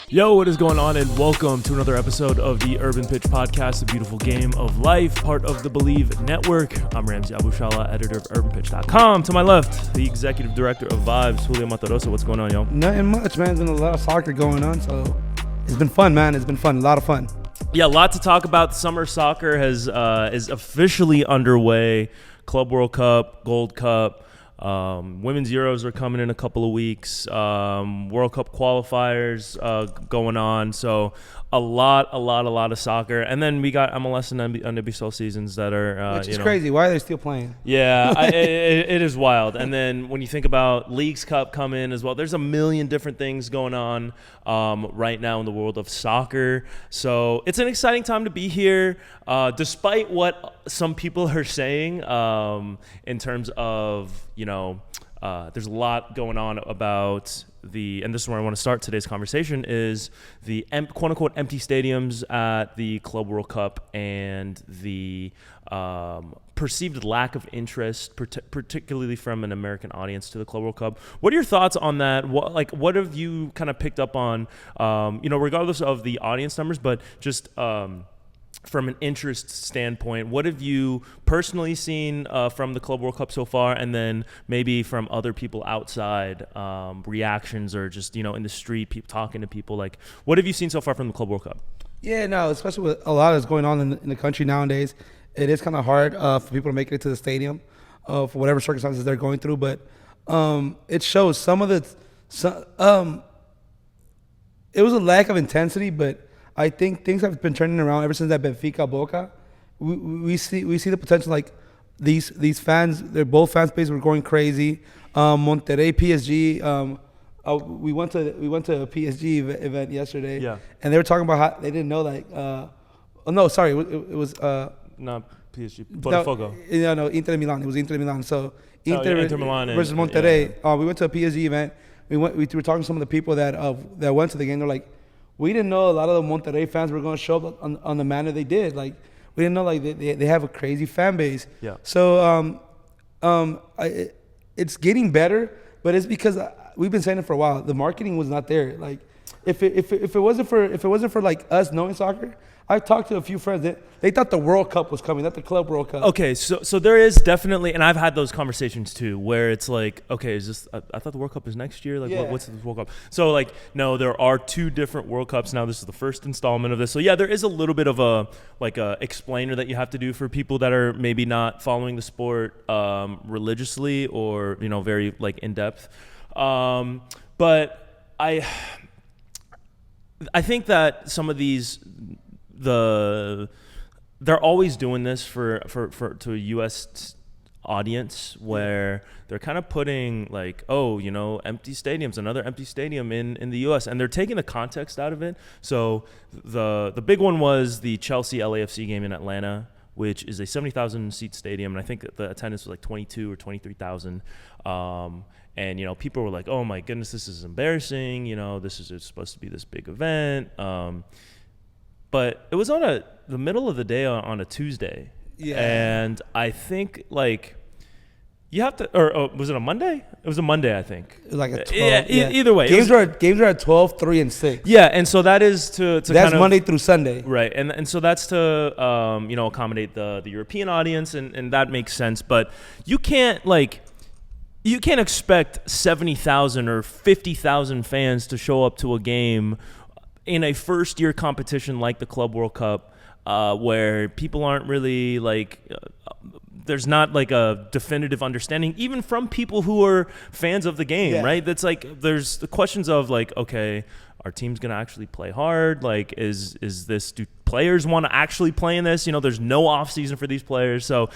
Yo, what is going on, and welcome to another episode of the Urban Pitch Podcast, the beautiful game of life, part of the Believe Network. I'm Ramsey Abushala, editor of UrbanPitch.com. To my left, the executive director of Vibes, Julio Matarosa. What's going on, yo? Nothing much, man. There's been a lot of soccer going on, so it's been fun, man. It's been fun, a lot of fun. Yeah, a lot to talk about. Summer soccer is officially underway. Club World Cup, Gold Cup. Women's Euros are coming in a couple of weeks. World Cup qualifiers going on. So a lot of soccer. And then we got MLS and NWSL seasons that are which is crazy. Why are they still playing? Yeah, it is wild. And then when you think about Leagues Cup coming as well, there's a million different things going on right now in the world of soccer. So it's an exciting time to be here, despite what some people are saying in terms of, there's a lot going on about and this is where I want to start today's conversation, is the quote-unquote empty stadiums at the Club World Cup and the perceived lack of interest, particularly from an American audience, to the Club World Cup. What are your thoughts on that? What have you kind of picked up on, regardless of the audience numbers, but just from an interest standpoint, what have you personally seen from the Club World Cup so far, and then maybe from other people outside, reactions, or just, in the street, talking to people? Like, what have you seen so far from the Club World Cup? Yeah, no, especially with a lot that's going on in the country nowadays, it is kind of hard for people to make it to the stadium for whatever circumstances they're going through. But it shows it was a lack of intensity, but I think things have been turning around ever since that Benfica Boca. We see the potential. Like these fans, they're both fan spaces were going crazy. Monterrey, PSG. We went to a PSG event yesterday. Yeah. And they were talking about how they didn't know it was not PSG. Botafogo. No, Inter Milan. It was Inter Milan. So Inter Milan versus Monterrey. Yeah. We went to a PSG event. We were talking to some of the people that went to the game. They're like, we didn't know a lot of the Monterrey fans were going to show up on the manner they did. Like, we didn't know, like, they have a crazy fan base. Yeah. So it's getting better, but it's because we've been saying it for a while. The marketing was not there. Like, if it wasn't for like us knowing soccer, I've talked to a few friends that they thought the World Cup was coming, not the Club World Cup. Okay, so there is definitely, and I've had those conversations too, where it's like, okay, is this? I thought the World Cup is next year. Like, yeah. What's this World Cup? So, like, no, there are two different World Cups now. This is the first installment of this. So yeah, there is a little bit of a explainer that you have to do for people that are maybe not following the sport religiously, or very like in depth. But I think that some of these. They're always doing this to a U.S. audience, where they're kind of putting like, empty stadiums, another empty stadium in the U.S., and they're taking the context out of it. So the big one was the Chelsea LAFC game in Atlanta, which is a 70,000 seat stadium, and I think the attendance was like 22 or 23,000. And people were like, oh my goodness, this is embarrassing. This is supposed to be this big event. But it was on the middle of the day on a Tuesday. Yeah. And I think, like, you have to, or was it a Monday? It was a Monday, I think. It was like a 12. Yeah. Either way. Games are at 12, 3, and 6. Yeah, and so that is to that's kind of, Monday through Sunday. Right, and so that's to, accommodate the European audience, and that makes sense. But you can't expect 70,000 or 50,000 fans to show up to a game in a first-year competition like the Club World Cup, where people aren't really there's not like a definitive understanding, even from people who are fans of the game, yeah. right? That's like, there's the questions of like, okay, our team's gonna actually play hard? Like, is this? Do players want to actually play in this? There's no off season for these players, so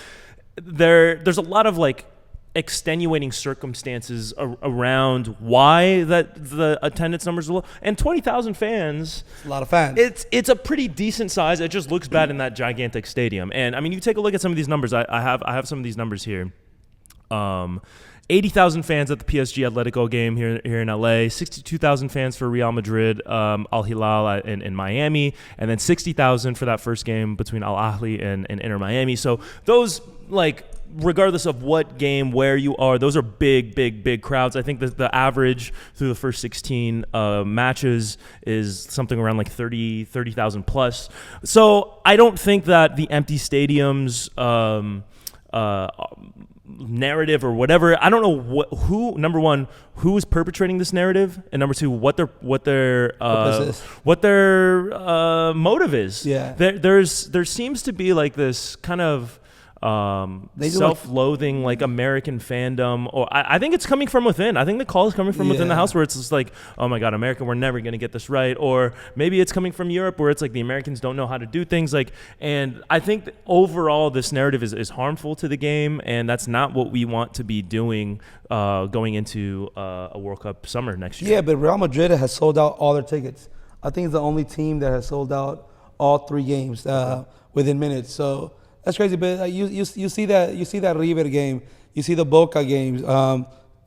there's a lot of like extenuating circumstances around why that the attendance numbers are low. And 20,000 fans, it's a lot of fans. It's a pretty decent size. It just looks bad in that gigantic stadium. And I mean, you take a look at some of these numbers. I have some of these numbers here. 80,000 fans at the PSG Atletico game here in LA, 62,000 fans for Real Madrid, Al Hilal in Miami, and then 60,000 for that first game between Al Ahly and Inter Miami. So those, like, regardless of what game, where you are, those are big crowds. I think that the average through the first 16 matches is something around like 30,000 plus. So I don't think that the empty stadiums narrative or whatever, I don't know who, number one, who is perpetrating this narrative, and number two, what their motive is. Yeah. There seems to be like this kind of self-loathing, like American fandom, or I think it's coming from within. I think the call is coming from within the house, where it's just like, oh my God, America, we're never going to get this right. Or maybe it's coming from Europe, where it's like the Americans don't know how to do things. Like, and I think that overall this narrative is harmful to the game, and that's not what we want to be doing going into a World Cup summer next year. Yeah, but Real Madrid has sold out all their tickets. I think it's the only team that has sold out all 3 games within minutes. So that's crazy, but you see that River game, you see the Boca games,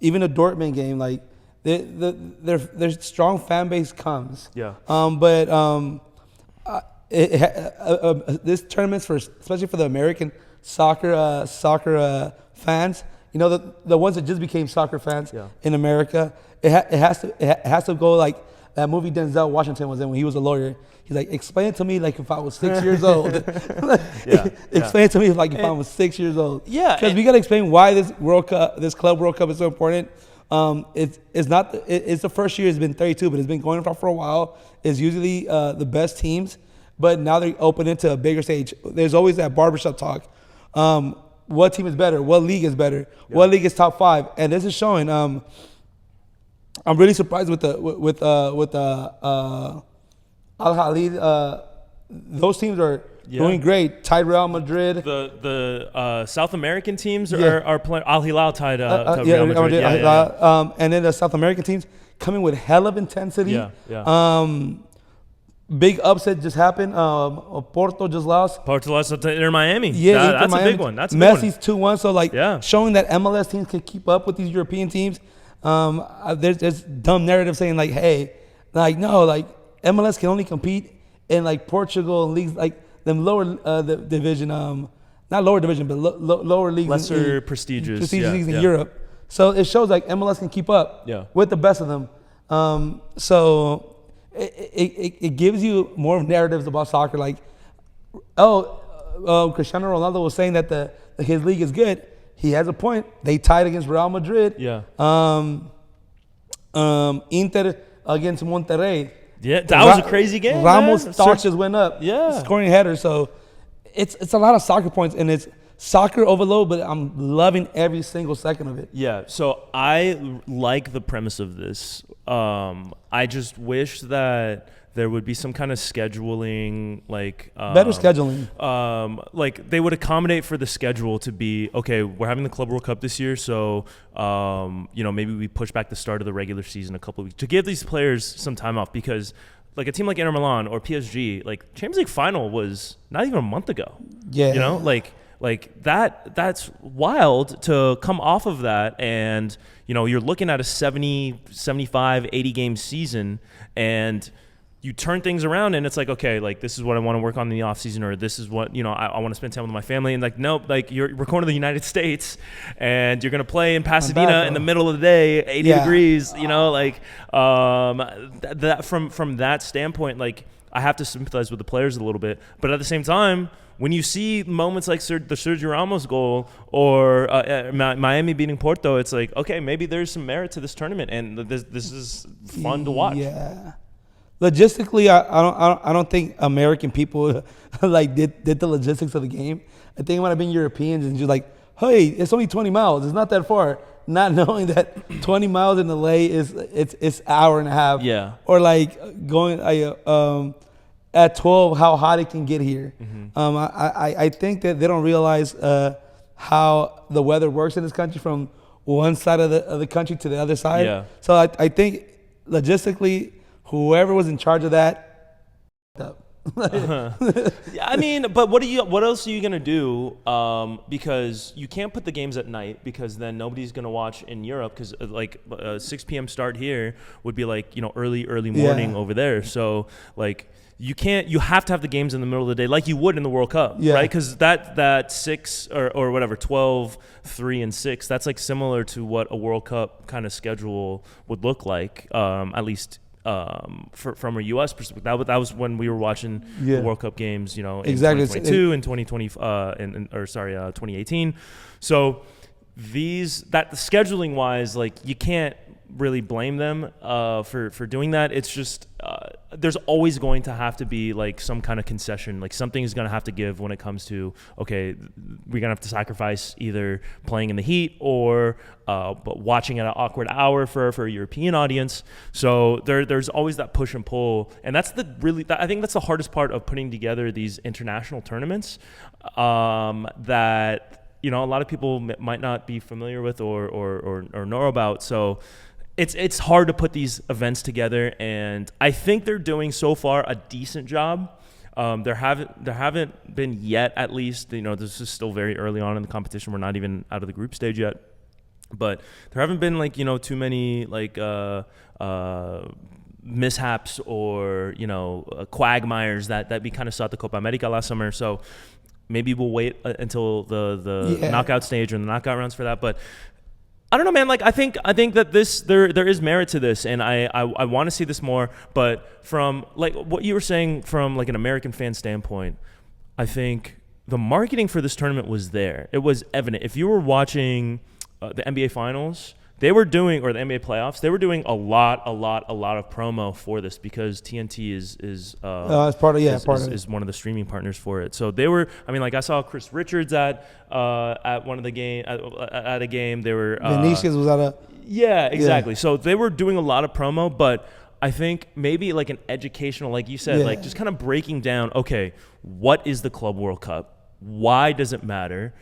even the Dortmund game. Like their strong fan base comes. Yeah. This tournament's for, especially for the American soccer fans. You know, the ones that just became soccer fans in America. It has to go like that movie Denzel Washington was in when he was a lawyer. He's like, explain it to me like if I was 6 years old. Explain it to me like if I was 6 years old. Yeah. Because we got to explain why this Club World Cup is so important. It's the first year, it's been 32, but it's been going on for a while. It's usually the best teams, but now they're open into a bigger stage. There's always that barbershop talk. What team is better? What league is better? Yeah. What league is top 5? And this is showing. I'm really surprised with Al Ahly. Those teams are doing great. Tied Real Madrid. The South American teams are playing. Al Hilal tied Real Madrid. And then the South American teams coming with hell of intensity. Big upset just happened. Porto just lost. Porto lost to Inter Miami. Yeah, that's Miami. A big one. That's a Messi's 2-1. So showing that MLS teams can keep up with these European teams. There's dumb narrative saying like, hey, like no, like MLS can only compete in like Portugal and leagues like them lower division, not lower division, but lower leagues, lesser prestigious leagues in Europe. So it shows like MLS can keep up with the best of them. So it gives you more narratives about soccer. Like, Cristiano Ronaldo was saying that his league is good. He has a point. They tied against Real Madrid. Yeah. Inter against Monterrey. Yeah, that was a crazy game. Ramos' stock just went up. Yeah. Scoring headers. So it's a lot of soccer points, and it's soccer overload, but I'm loving every single second of it. Yeah. So I like the premise of this. I just wish that there would be some kind of scheduling, like better scheduling. Like they would accommodate for the schedule to be, okay, we're having the Club World Cup this year, so maybe we push back the start of the regular season a couple of weeks to give these players some time off, because like a team like Inter Milan or PSG, like Champions League final was not even a month ago. Yeah. You know, like that's wild to come off of that, and you're looking at a 70, 75, 80 game season, and you turn things around and it's like, okay, like this is what I want to work on in the off season, or this is what, I want to spend time with my family. And like, nope, like we're going to the United States and you're going to play in Pasadena in the middle of the day, 80 degrees, that from that standpoint, like I have to sympathize with the players a little bit, but at the same time, when you see moments like the Sergio Ramos goal or Miami beating Porto, it's like, okay, maybe there's some merit to this tournament, and this is fun to watch. Yeah. Logistically, I don't think American people like did the logistics of the game. I think it might have been Europeans and just like, hey, it's only 20 miles. It's not that far. Not knowing that 20 miles in LA it's hour and a half. Yeah. Or like going at 12 how hot it can get here. Mm-hmm. I think that they don't realize how the weather works in this country from one side of the country to the other side. Yeah. So I think logistically, whoever was in charge of that, Yeah, I mean, but what else are you gonna do? Because you can't put the games at night because then nobody's gonna watch in Europe because 6 p.m. start here would be like early morning over there. So like you have to have the games in the middle of the day like you would in the World Cup, right? Because that 6 or whatever 12, 3, and 6, that's like similar to what a World Cup kind of schedule would look like, at least. From a U.S. perspective, that was when we were watching the World Cup games, in 2022 and 2018. So that scheduling wise, like you can't really blame them for doing that. It's just there's always going to have to be like some kind of concession, like something is going to have to give when it comes to we're gonna have to sacrifice either playing in the heat or but watching at an awkward hour for a European audience. So there's always that push and pull, and that's I think that's the hardest part of putting together these international tournaments that a lot of people might not be familiar with or know about. So it's hard to put these events together, and I think they're doing so far a decent job. There haven't been yet, at least, this is still very early on in the competition. We're not even out of the group stage yet, but there haven't been too many mishaps or quagmires that we kind of saw at the Copa America last summer. So maybe we'll wait until the knockout stage or the knockout rounds for that, but I don't know, man. Like I think that there is merit to this, and I want to see this more. But from like what you were saying, from like an American fan standpoint, I think the marketing for this tournament was there. It was evident. If you were watching the NBA Finals, they were doing, or the NBA playoffs, they were doing a lot of promo for this because TNT is one of the streaming partners for it. So they were, I mean, like I saw Chris Richards at one of the game at a game. They were Vinicius was at a exactly. Yeah. So they were doing a lot of promo, but I think maybe like an educational, like you said, like just kind of breaking down. Okay, what is the Club World Cup? Why does it matter?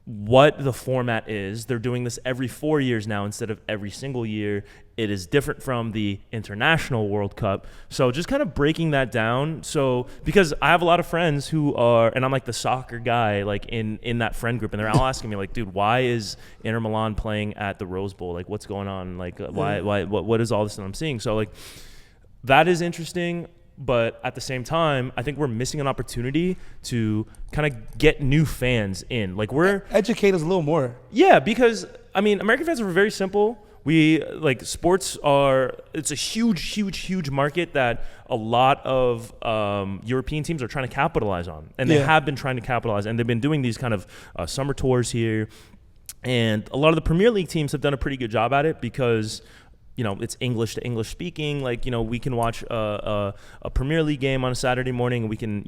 What the format is. They're doing this every 4 years now instead of every single year. It is different from the International World Cup. So just kind of breaking that down. So because I have a lot of friends who are, and I'm like the soccer guy, like in that friend group, and they're all asking me like, dude, why is Inter Milan playing at the Rose Bowl? Like, what's going on? Like, what is all this that I'm seeing? So like, that is interesting. But at the same time, I think we're missing an opportunity to kind of get new fans in. Like educate us a little more. Yeah, because I mean, American fans are very simple. We like sports it's a huge market that a lot of European teams are trying to capitalize on, and they have been trying to capitalize, and they've been doing these kind of summer tours here, and a lot of the Premier League teams have done a pretty good job at it because it's English to English speaking. Like, we can watch a Premier League game on a Saturday morning. And we can,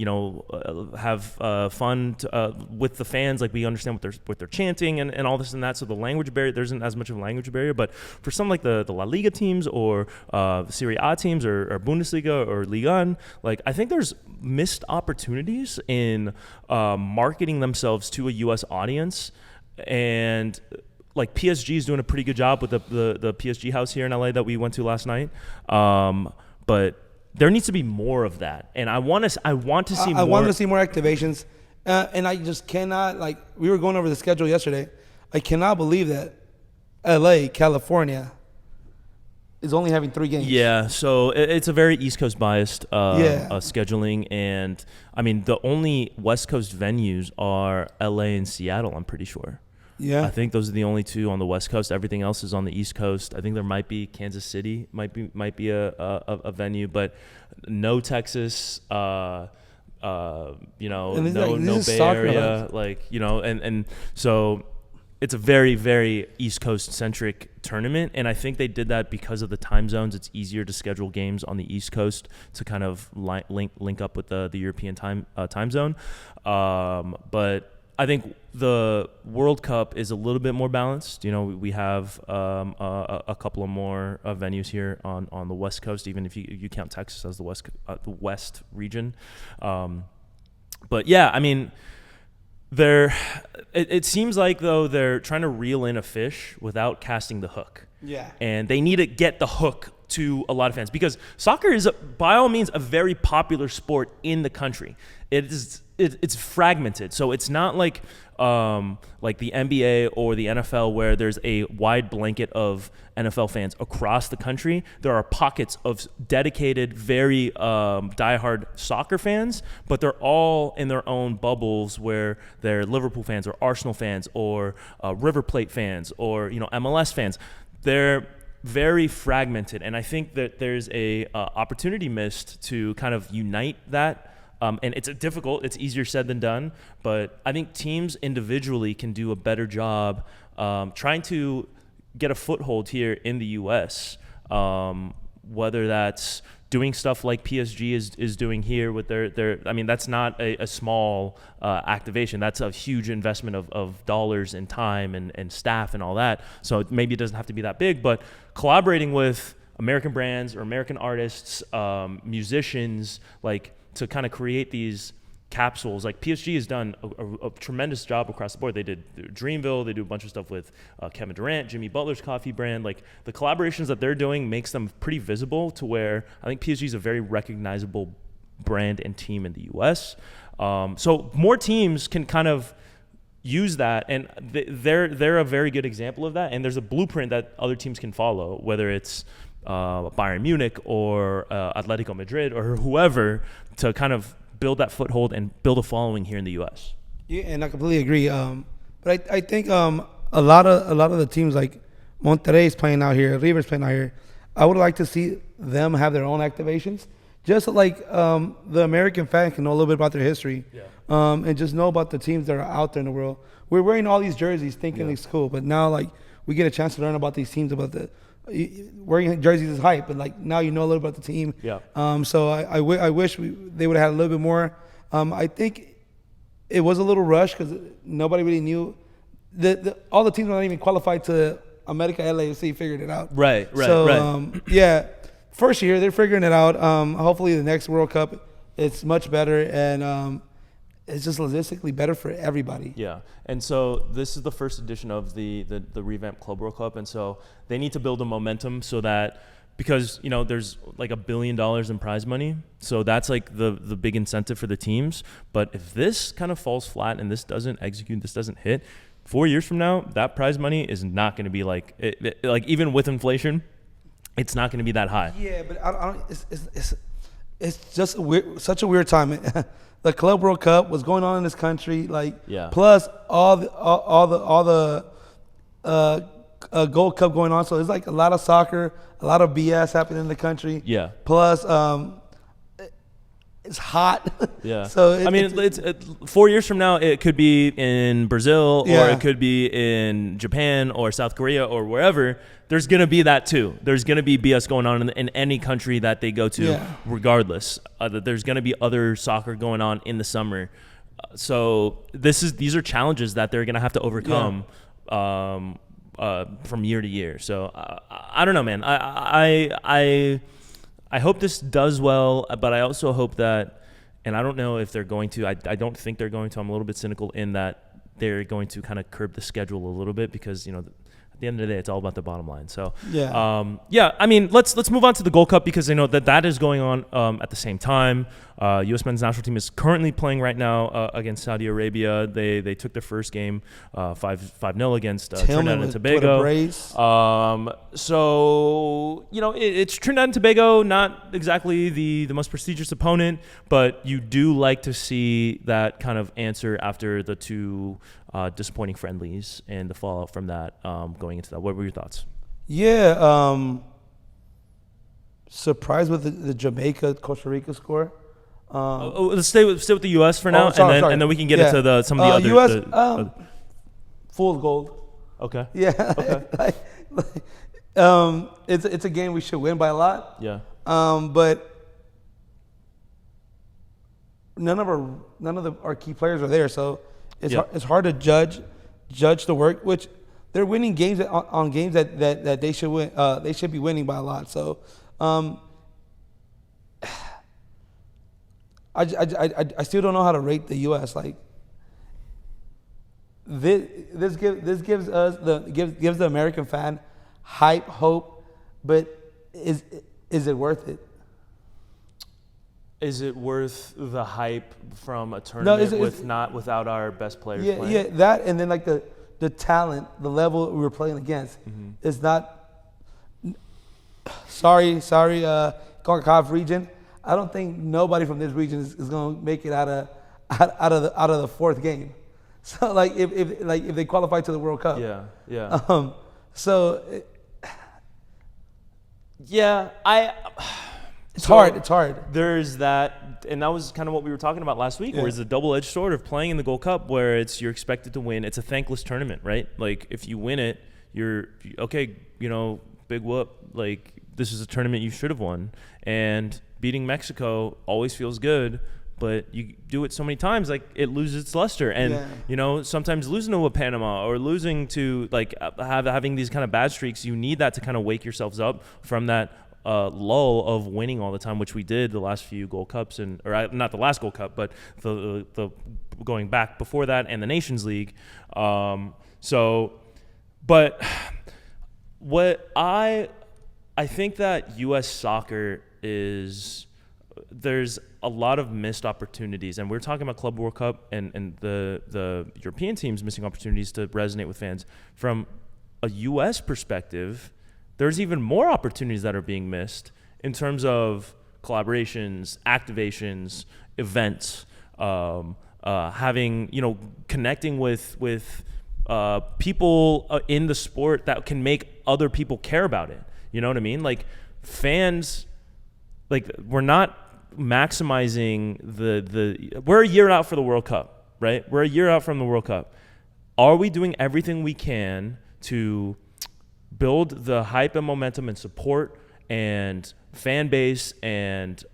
have fun with the fans. Like, we understand what they're chanting and all this and that. So the language barrier, there isn't as much of a language barrier. But for some like the La Liga teams or Serie A teams or Bundesliga or Liga 1, like I think there's missed opportunities in marketing themselves to a U.S. audience. And like PSG is doing a pretty good job with the PSG house here in LA that we went to last night. But there needs to be more of that. And I want to see more. I wanted to see more activations. And I just cannot, like, we were going over the schedule yesterday. I cannot believe that LA, California, is only having 3 games. Yeah, so it's a very East Coast biased scheduling. And I mean, the only West Coast venues are LA and Seattle, I'm pretty sure. Yeah, I think those are the only 2 on the West Coast. Everything else is on the East Coast. I think there might be Kansas City, might be a venue, but no Texas. No Bay Area, like and so it's a very, very East Coast centric tournament, and I think they did that because of the time zones. It's easier to schedule games on the East Coast to kind of link up with the European time zone, but I think the World Cup is a little bit more balanced. We have a couple of more venues here on the West Coast, even if you count Texas as the West region. But yeah, I mean, it seems like though they're trying to reel in a fish without casting the hook. Yeah, and they need to get the hook to a lot of fans, because soccer is by all means a very popular sport in the country. It's fragmented, so it's not like the NBA or the NFL where there's a wide blanket of NFL fans across the country. There are pockets of dedicated, very diehard soccer fans, but they're all in their own bubbles where they're Liverpool fans or Arsenal fans or River Plate fans or MLS fans. They're very fragmented, and I think that there's a opportunity missed to kind of unite that. And it's difficult. It's easier said than done. But I think teams individually can do a better job trying to get a foothold here in the U.S., whether that's doing stuff like PSG is doing here with their I mean, that's not a small activation. That's a huge investment of dollars and time and staff and all that. So maybe it doesn't have to be that big. But collaborating with American brands or American artists, musicians, to kind of create these capsules. Like PSG has done a tremendous job across the board. They did Dreamville. They do a bunch of stuff with Kevin Durant, Jimmy Butler's coffee brand. Like the collaborations that they're doing makes them pretty visible to where I think PSG is a very recognizable brand and team in the U.S. So more teams can kind of use that, and they're a very good example of that. And there's a blueprint that other teams can follow, whether it's Bayern Munich or Atletico Madrid or whoever, to kind of build that foothold and build a following here in the U.S. Yeah, and I completely agree. But I think a lot of the teams like Monterrey is playing out here, River's playing out here. I would like to see them have their own activations, just like the American fan can know a little bit about their history, and just know about the teams that are out there in the world. We're wearing all these jerseys thinking it's cool, but now we get a chance to learn about these teams, about wearing jerseys is hype, but now you know a little about the team. So I wish they would have had a little bit more. I think it was a little rushed because nobody really knew. All the teams were not even qualified to America LAFC figured it out. Right. So first year they're figuring it out. Hopefully the next World Cup it's much better, and it's just logistically better for everybody. Yeah, and so this is the first edition of the revamped Club World Cup, and so they need to build a momentum so that, because there's like $1 billion in prize money, so that's like the big incentive for the teams. But if this kind of falls flat and this doesn't execute, this doesn't hit, 4 years from now, that prize money is not going to be like even with inflation, it's not going to be that high. Yeah, but I don't. It's just such a weird time. The Club World Cup was going on in this country, plus all the Gold Cup going on. So there's like a lot of soccer, a lot of BS happening in the country. Yeah. Plus, it's hot. Yeah. So it's 4 years from now, it could be in Brazil, or it could be in Japan or South Korea or wherever. There's going to be that too. There's going to be BS going on in any country that they go to, regardless. There's going to be other soccer going on in the summer. So these are challenges that they're going to have to overcome from year to year. So I don't know, man. I hope this does well, but I also hope that, and I don't know if they're going to. I don't think they're going to. I'm a little bit cynical in that they're going to kind of curb the schedule a little bit, because at the end of the day, it's all about the bottom line. So I mean, let's move on to the Gold Cup, because I know that is going on at the same time. U.S. men's national team is currently playing right now against Saudi Arabia. They took their first game 5-0 against Trinidad and Tobago. So it's Trinidad and Tobago, not exactly the most prestigious opponent, but you do like to see that kind of answer after the two disappointing friendlies and the fallout from that going into that. What were your thoughts? Yeah, surprised with the Jamaica Costa Rica score. Let's stay with the U.S. for now, and then we can get into some of the other. U.S. Fool's gold. Okay. Yeah. Okay. It's a game we should win by a lot. Yeah. But none of our key players are there, so it's hard to judge the work. Which they're winning games on games that they should win. They should be winning by a lot. So. I still don't know how to rate the U.S. Like this gives the American fan hype, hope, but is it worth it? Is it worth the hype from a tournament without our best players playing? Yeah, that, and then like the talent, the level we were playing against is not. Sorry, CONCACAF region. I don't think nobody from this region is going to make it out of the fourth game. So like if they qualify to the World Cup. Yeah. It's hard. There's that, and that was kind of what we were talking about last week, where it's a double-edged sword of playing in the Gold Cup, where you're expected to win. It's a thankless tournament, right? Like if you win it, you're okay. Big whoop. Like this is a tournament you should have won, and beating Mexico always feels good. But you do it so many times, like it loses its luster. And sometimes losing to a Panama or losing to like having these kind of bad streaks, you need that to kind of wake yourselves up from that lull of winning all the time, which we did the last few Gold Cups, not the last Gold Cup, but the going back before that and the Nations League. But what I think that U.S. soccer there's a lot of missed opportunities, and we're talking about Club World Cup and the European teams missing opportunities to resonate with fans. From a U.S. perspective, there's even more opportunities that are being missed in terms of collaborations, activations, events, connecting with people in the sport that can make other people care about it. You know what I mean? Like fans, like we're not maximizing we're a year out for the World Cup, right? We're a year out from the World Cup. Are we doing everything we can to build the hype and momentum and support and fan base and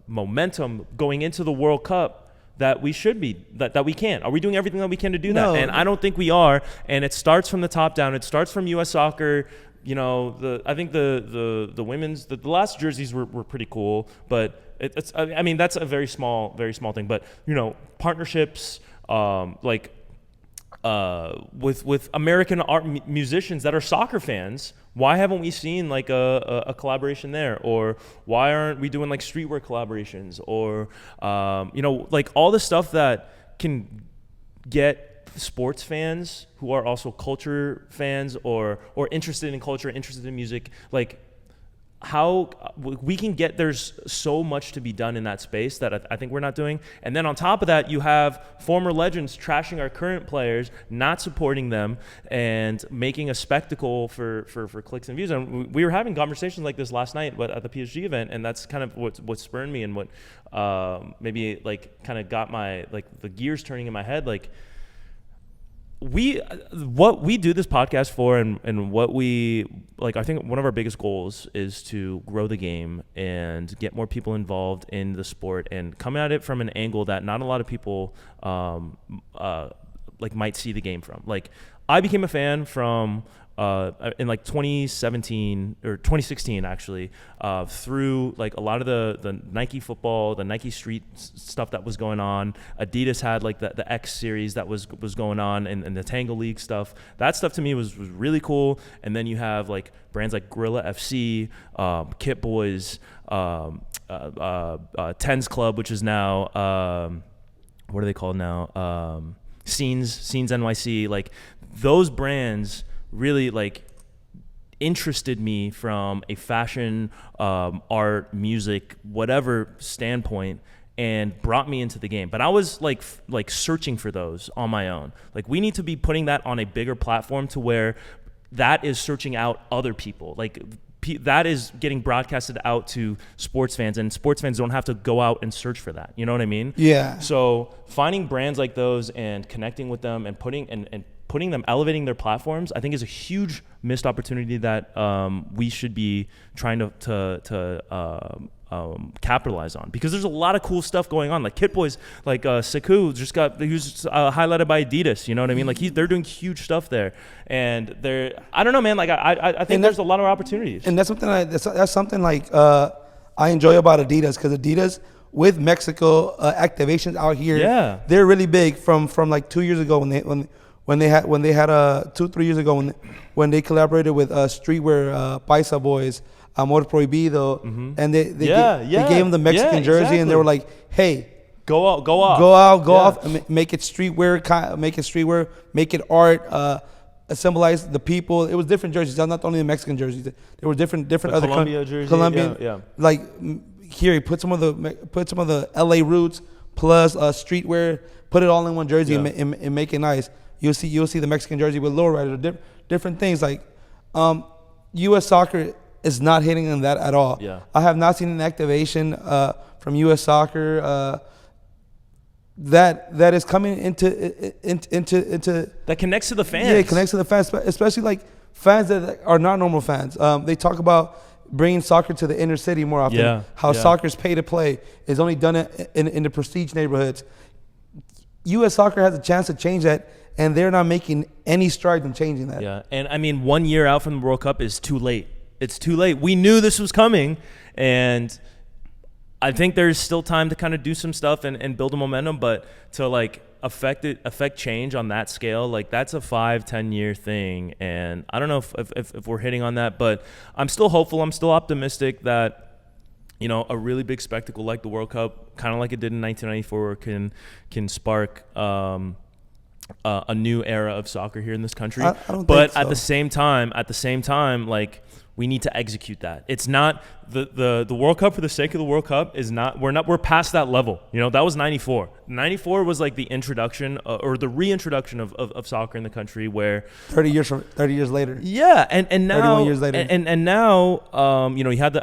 momentum going into the World Cup that we should be, that we can? Are we doing everything that we can to do that? And I don't think we are. And it starts from the top down. It starts from U.S. soccer. I think the women's, the last jerseys were pretty cool, but that's a very small thing. But partnerships, with American art musicians that are soccer fans, why haven't we seen like a collaboration there? Or why aren't we doing like streetwear collaborations? Or like all the stuff that can get sports fans who are also culture fans or interested in culture, interested in music, like how we can get, there's so much to be done in that space that I think we're not doing. And then on top of that, you have former legends trashing our current players, not supporting them, and making a spectacle for clicks and views. And we were having conversations like this last night at the PSG event, and that's kind of what spurred me and what maybe like kind of got my like the gears turning in my head. Like what we do this podcast for, and what we like, I think one of our biggest goals is to grow the game and get more people involved in the sport and come at it from an angle that not a lot of people like might see the game from. Like I became a fan from in like 2017 or 2016 actually, through like a lot of the Nike football, the Nike street stuff that was going on. Adidas had like the X series that was going on, and the Tango League stuff. That stuff to me was really cool. And then you have like brands like Gorilla FC, Kit Boys, Tens Club, which is now what are they called now? Scenes NYC. Like those brands really like interested me from a fashion, art, music, whatever standpoint, and brought me into the game. But I was like searching for those on my own. Like we need to be putting that on a bigger platform to where that is searching out other people. Like that is getting broadcasted out to sports fans, and sports fans don't have to go out and search for that. You know what I mean? Yeah. So finding brands like those and connecting with them and putting them, elevating their platforms, I think is a huge missed opportunity that we should be trying to capitalize on, because there's a lot of cool stuff going on. Like Kit Boys, like Sekou he was highlighted by Adidas. You know what I mean? Like they're doing huge stuff there, and I don't know, man. Like I think there's a lot of opportunities. And that's something like I enjoy about Adidas, because Adidas with Mexico activations out here, they're really big. From like 2 years ago when they had 2-3 years ago when they collaborated with Streetwear Paisa Boys, Amor Prohibido, and they gave him the Mexican jersey, and they were like, hey, go off, off, and make it streetwear, make it art, symbolize the people. It was different jerseys, not only the Mexican jerseys. There were different other Colombia jersey, Colombian, like here he put some of the LA roots plus streetwear, put it all in one jersey and make it nice. You'll see the Mexican jersey with lowrider, different things. Like U.S. Soccer is not hitting on that at all. Yeah. I have not seen an activation from U.S. Soccer that is coming into that connects to the fans. Yeah, it connects to the fans, especially like fans that are not normal fans. They talk about bringing soccer to the inner city more often. Yeah. How soccer's pay to play is only done in the prestige neighborhoods. U.S. Soccer has a chance to change that, and they're not making any strides in changing that. Yeah, and I mean, 1 year out from the World Cup is too late. It's too late. We knew this was coming, and I think there's still time to kind of do some stuff and build a momentum, but to like affect change on that scale, like that's a 5-10 year thing. And I don't know if we're hitting on that, but I'm still hopeful. I'm still optimistic that, you know, a really big spectacle like the World Cup, kind of like it did in 1994, can spark a new era of soccer here in this country. I don't but think so. At the same time, like, we need to execute that. It's not the World Cup for the sake of the World Cup is not. We're past that level. You know, that was 94. 94 was like the introduction or the reintroduction of soccer in the country, where 30 years later. Yeah, and now 31 years later. and now you know, you had the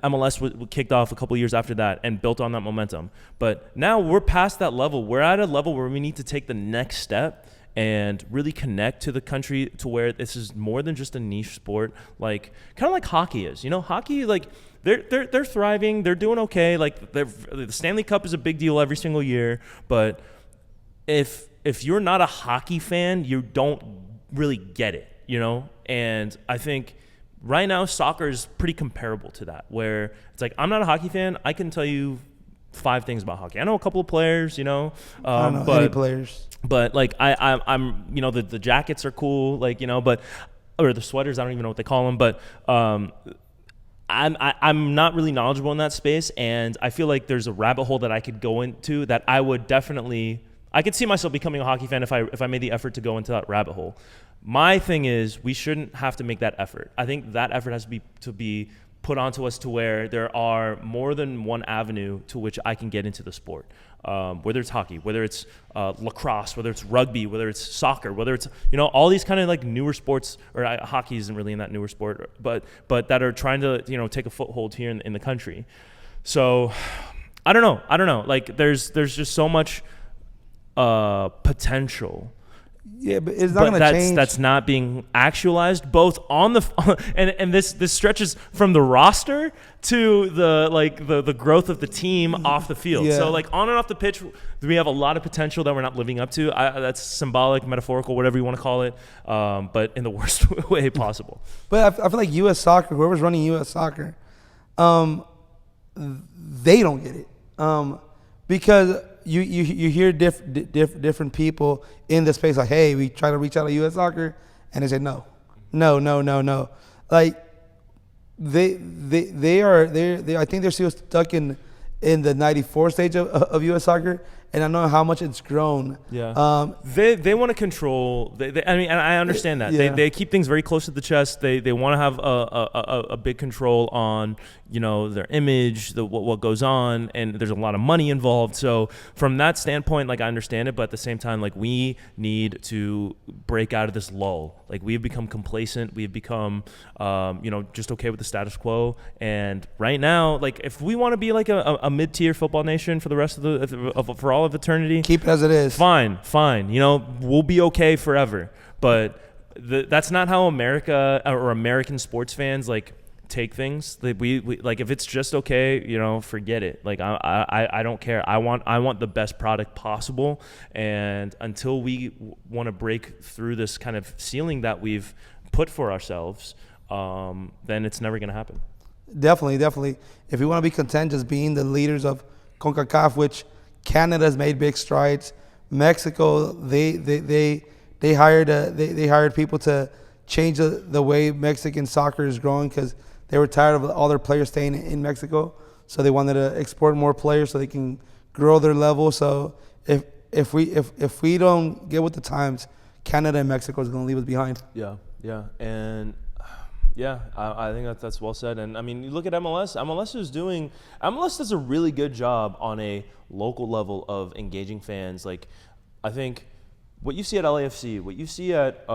MLS kicked off a couple of years after that and built on that momentum. But now we're past that level. We're at a level where we need to take the next step and really connect to the country to where this is more than just a niche sport, like kind of like hockey is. You know, hockey, like they're thriving, they're doing okay. Like the Stanley Cup is a big deal every single year, but if you're not a hockey fan, you don't really get it, you know? And I think right now soccer is pretty comparable to that, where it's like, I'm not a hockey fan, I can tell you 5 things about hockey. I know a couple of players, you know, I don't know any players. But like I'm you know, the jackets are cool, like, you know, or the sweaters, I don't even know what they call them, but I'm not really knowledgeable in that space, and I feel like there's a rabbit hole that I could go into that I could see myself becoming a hockey fan if I made the effort to go into that rabbit hole. My thing is, we shouldn't have to make that effort. I think that effort has to be put onto us to where there are more than one avenue to which I can get into the sport. Whether it's hockey, whether it's lacrosse, whether it's rugby, whether it's soccer, whether it's, you know, all these kind of like newer sports, or hockey isn't really in that newer sport, but that are trying to, you know, take a foothold here in the country. So I don't know. Like there's just so much potential. Yeah, but it's not going to change. That's not being actualized, both on the and this stretches from the roster to the growth of the team off the field. Yeah. So like on and off the pitch, we have a lot of potential that we're not living up to. That's symbolic, metaphorical, whatever you want to call it, but in the worst way possible. But I feel like U.S. Soccer, whoever's running U.S. Soccer, they don't get it, because you hear different people in the space like, hey, we try to reach out to U.S. Soccer, and they say no. Like they I think they're still stuck in the 94 stage of U.S. Soccer, and I know how much it's grown. Yeah. They want to control. I mean, and I understand that. Yeah. They keep things very close to the chest. They want to have a big control on, you know, their image, what goes on, and there's a lot of money involved. So from that standpoint, like, I understand it, but at the same time, like, we need to break out of this lull. Like, we have become complacent. We have become, you know, just okay with the status quo. And right now, like, if we want to be like a mid-tier football nation for the rest of for all of eternity, keep it as it is. Fine. You know, we'll be okay forever. But that's not how America or American sports fans like take things. Like, we like, if it's just okay, you know, forget it. Like, I don't care. I want the best product possible, and until we want to break through this kind of ceiling that we've put for ourselves, then it's never going to happen. Definitely. If we want to be content just being the leaders of CONCACAF, which Canada's made big strides, Mexico, they they hired people to change the way Mexican soccer is growing because they were tired of all their players staying in Mexico. So they wanted to export more players so they can grow their level. So if we don't get with the times, Canada and Mexico is going to leave us behind. Yeah, and I think that's well said. And I mean, you look at MLS. MLS does a really good job on a local level of engaging fans. Like, I think what you see at LAFC, what you see at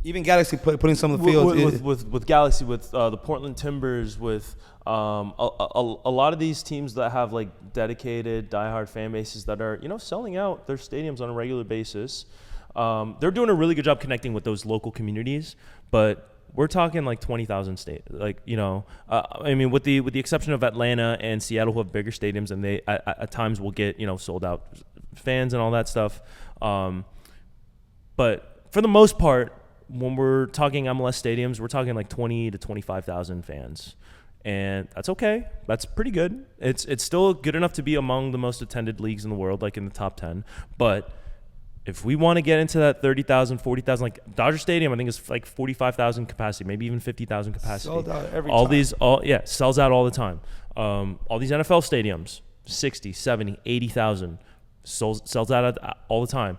even Galaxy putting some of the fields with Galaxy, with the Portland Timbers, with a lot of these teams that have like dedicated diehard fan bases that are selling out their stadiums on a regular basis. They're doing a really good job connecting with those local communities, but we're talking like 20,000 I mean, with the exception of Atlanta and Seattle, who have bigger stadiums, and they at times will get sold out fans and all that stuff. But for the most part, when we're talking MLS stadiums, we're talking like 20 to 25,000 fans. And that's okay. That's pretty good. It's still good enough to be among the most attended leagues in the world, like in the top 10. But if we want to get into that 30,000, 40,000, like Dodger Stadium, I think is like 45,000 capacity, maybe even 50,000 capacity. Sold out every time. Sells out all the time. All these NFL stadiums, 60, 70, 80,000, sells out all the time.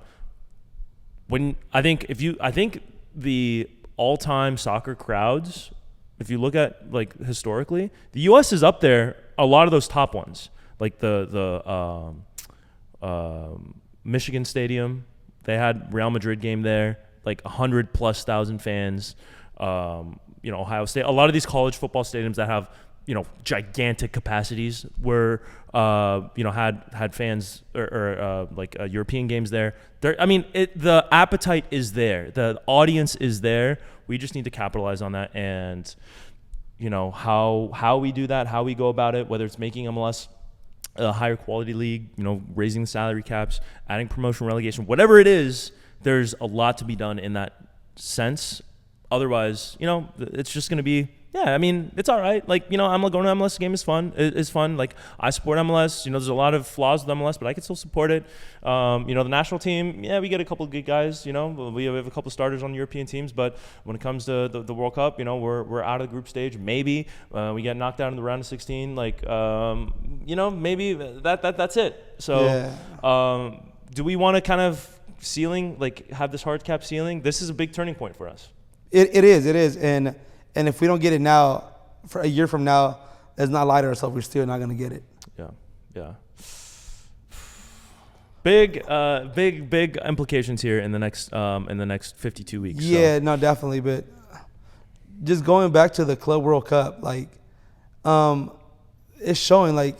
I think the all-time soccer crowds, if you look at like historically, the U.S. is up there. A lot of those top ones, like the Michigan Stadium, they had Real Madrid game there, like 100,000+ fans. Ohio State. A lot of these college football stadiums that have gigantic capacities were had fans or European games there. The appetite is there. The audience is there. We just need to capitalize on that. And how we do that, how we go about it, whether it's making MLS a higher quality league, raising the salary caps, adding promotion, relegation, whatever it is, there's a lot to be done in that sense. Otherwise, it's just going to be, it's all right. Like, I'm going to MLS game is fun. It's fun. Like, I support MLS. There's a lot of flaws with MLS, but I can still support it. The national team, we get a couple of good guys. We have a couple of starters on European teams, but when it comes to the World Cup, we're out of the group stage. Maybe we get knocked out in the round of 16. Like, maybe that's it. So, do we want to kind of have this hard cap ceiling? This is a big turning point for us. It is, and if we don't get it now, for a year from now, let's not lie to ourselves. We're still not going to get it. Yeah. Big implications here in the next 52 weeks. Yeah, no, definitely. But just going back to the Club World Cup, it's showing like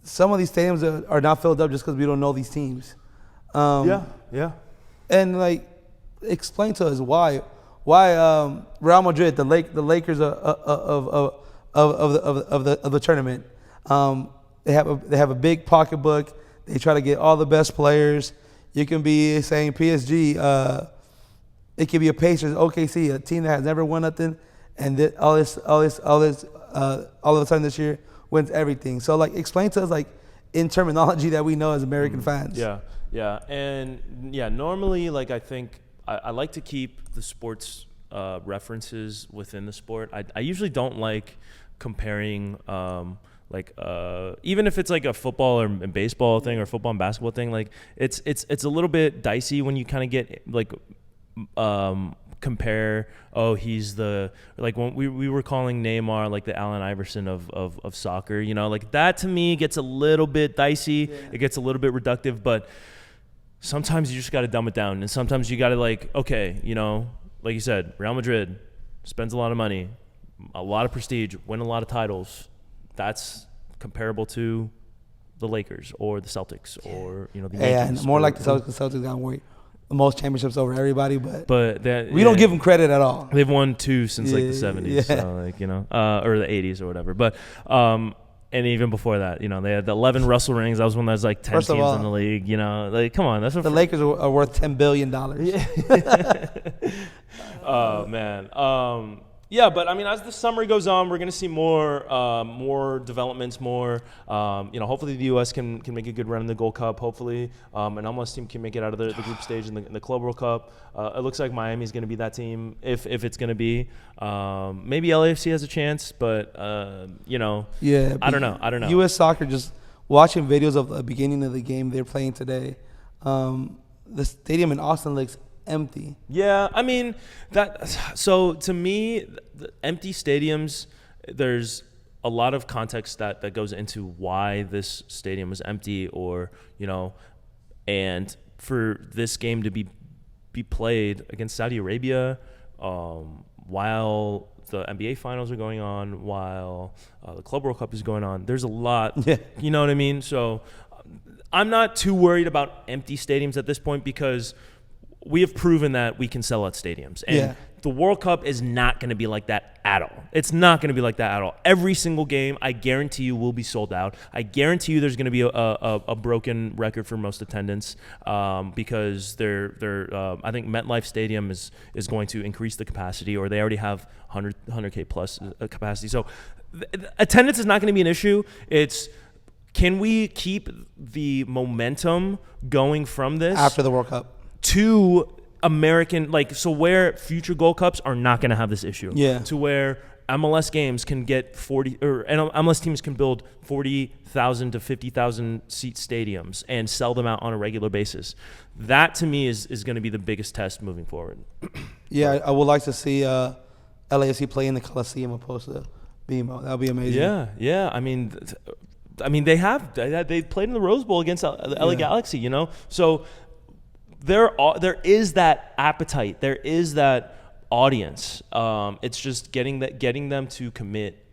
some of these stadiums are not filled up just because we don't know these teams. Yeah. And explain to us why Real Madrid, the Lakers of the tournament, they have a big pocketbook. They try to get all the best players. You can be saying PSG, it could be a Pacers, OKC, a team that has never won nothing, and all of a sudden this year wins everything. So explain to us in terminology that we know as American fans. Yeah, and normally I think. I like to keep the sports references within the sport. I usually don't like comparing, even if it's like a football or baseball thing or football and basketball thing. It's a little bit dicey when you kind of get compare. Oh, he's when we were calling Neymar like the Allen Iverson of soccer. That to me gets a little bit dicey. Yeah. It gets a little bit reductive, but. Sometimes you just got to dumb it down, and sometimes you got to like you said, Real Madrid spends a lot of money, a lot of prestige, win a lot of titles. That's comparable to the Lakers or the Celtics or the Yankees. And more like the Celtics. The Celtics got the most championships over everybody, but we don't don't give them credit at all. They've won 2 since the 70s, or the 80s or whatever. But and even before that, they had the 11 Russell rings. That was when there was 10 teams in the league. Come on, that's what the Lakers are worth $10 billion. Oh man, Yeah, but I mean, as the summer goes on, we're going to see more developments, more. Hopefully the U.S. can make a good run in the Gold Cup. Hopefully, an MLS team can make it out of the group stage in the Club World Cup. It looks like Miami's going to be that team if it's going to be. Maybe LAFC has a chance, but Yeah, I don't know. U.S. soccer, just watching videos of the beginning of the game they're playing today, the stadium in Austin looks empty. Yeah, I mean so to me, the empty stadiums, there's a lot of context that goes into why this stadium was empty, or and for this game to be played against Saudi Arabia while the NBA finals are going on, while the Club World Cup is going on. There's a lot, you know what I mean? So I'm not too worried about empty stadiums at this point, because we have proven that we can sell out stadiums. And the World Cup is not going to be like that at all. It's not going to be like that at all. Every single game, I guarantee you, will be sold out. I guarantee you there's going to be a broken record for most attendance, because I think MetLife Stadium is going to increase the capacity, or they already have 100K plus capacity. So attendance is not going to be an issue. It's, can we keep the momentum going from this After the World Cup to American, so where future Gold Cups are not going to have this issue. Yeah. To where MLS games can get 40, or MLS teams can build 40,000 to 50,000 seat stadiums and sell them out on a regular basis. That to me is going to be the biggest test moving forward. Yeah, I would like to see LAFC play in the Coliseum opposed to BMO. That would be amazing. Yeah. I mean, they played in the Rose Bowl against the LA Galaxy. So there is that appetite. There is that audience. It's just getting them to commit,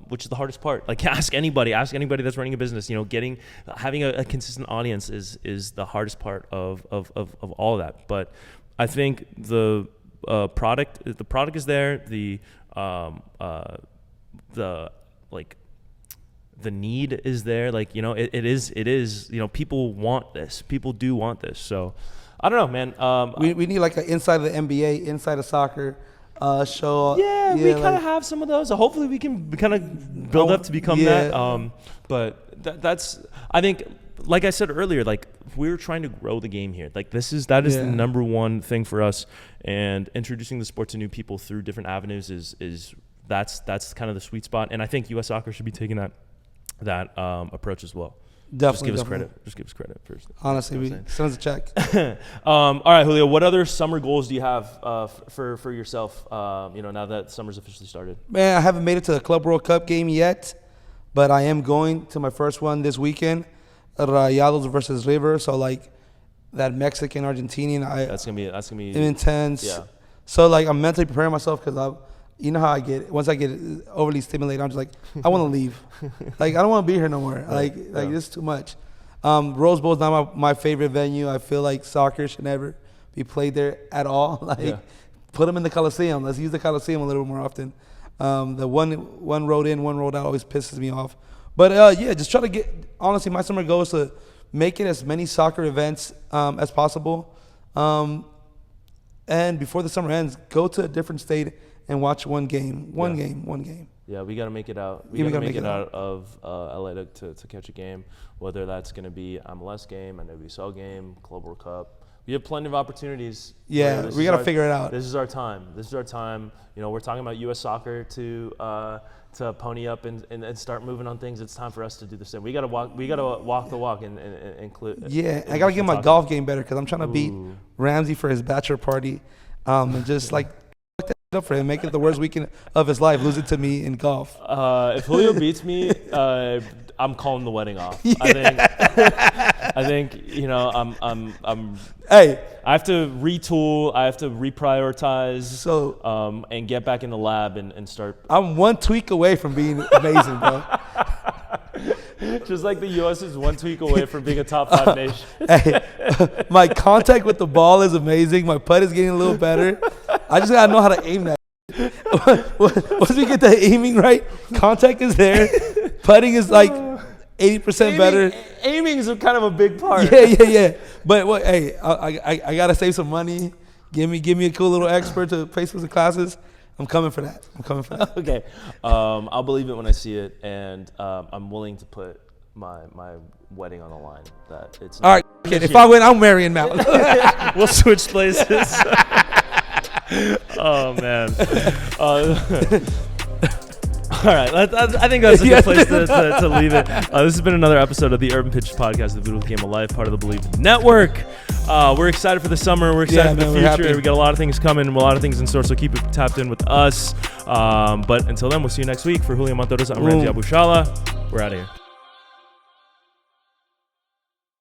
which is the hardest part. Ask anybody that's running a business. Having a consistent audience is the hardest part of all of that. But I think the product is there. The need is there. It is. People want this. People do want this. So I don't know, man. We need an inside of the NBA, inside of soccer show. Yeah, we kind of have some of those. So hopefully we can kind of build up to become that. But that's, I think, like I said earlier, we're trying to grow the game here. That is the number one thing for us. And introducing the sport to new people through different avenues is that's kind of the sweet spot. And I think U.S. Soccer should be taking that approach as well. Definitely. Just give us credit first. Honestly, send us a check. All right, Julio, what other summer goals do you have for yourself, now that summer's officially started? Man, I haven't made it to the Club World Cup game yet, but I am going to my first one this weekend, Rayados versus River. So, that Mexican-Argentinian, that's gonna be intense. Yeah. So, I'm mentally preparing myself, because you know how I get. Once I get overly stimulated, I'm just I want to leave. I don't want to be here no more. This is too much. Rose Bowl is not my favorite venue. I feel like soccer should never be played there at all. Put them in the Coliseum. Let's use the Coliseum a little more often. The one road in, one road out always pisses me off. But just try to get. Honestly, my summer goal is to make it as many soccer events as possible. And before the summer ends, go to a different state and watch one game. One game. Yeah, we got to make it out. We got to make it out of LA to catch a game, whether that's going to be MLS game, a NWSL game, Club World Cup. We have plenty of opportunities. Yeah, we got to figure it out. This is our time. We're talking about U.S. soccer to pony up and start moving on things. It's time for us to do the same. We got to walk the walk and include. Yeah, I got to get my golf game better, because I'm trying to beat Ramsey for his bachelor party, and just up for him, make it the worst weekend of his life, lose it to me in golf. If Julio beats me, I'm calling the wedding off. Yeah. I think I'm Hey, I have to retool. I have to reprioritize. So and get back in the lab and start. I'm one tweak away from being amazing, bro. Just like the U.S. is one tweak away from being a top 5 nation. Hey, my contact with the ball is amazing. My putt is getting a little better. I just gotta know how to aim that. Once we get the aiming right, contact is there. Putting is 80% better. Aiming is kind of a big part. Yeah. But I gotta save some money. Give me a cool little expert to pay for some classes. I'm coming for that. Okay. I'll believe it when I see it, and I'm willing to put my wedding on the line. That it's All right, kid. If I win, I'm marrying Mal. We'll switch places. Oh man. All right, I think that's a good place to leave it. This has been another episode of the Urban Pitch Podcast, the Beautiful Game of Life, part of the Believe Network. We're excited for the summer. We're excited for the future. We got a lot of things coming, a lot of things in store, so keep it tapped in with us. But until then, we'll see you next week. For Julio Montoros, I'm Ramsey Abushala. We're out of here.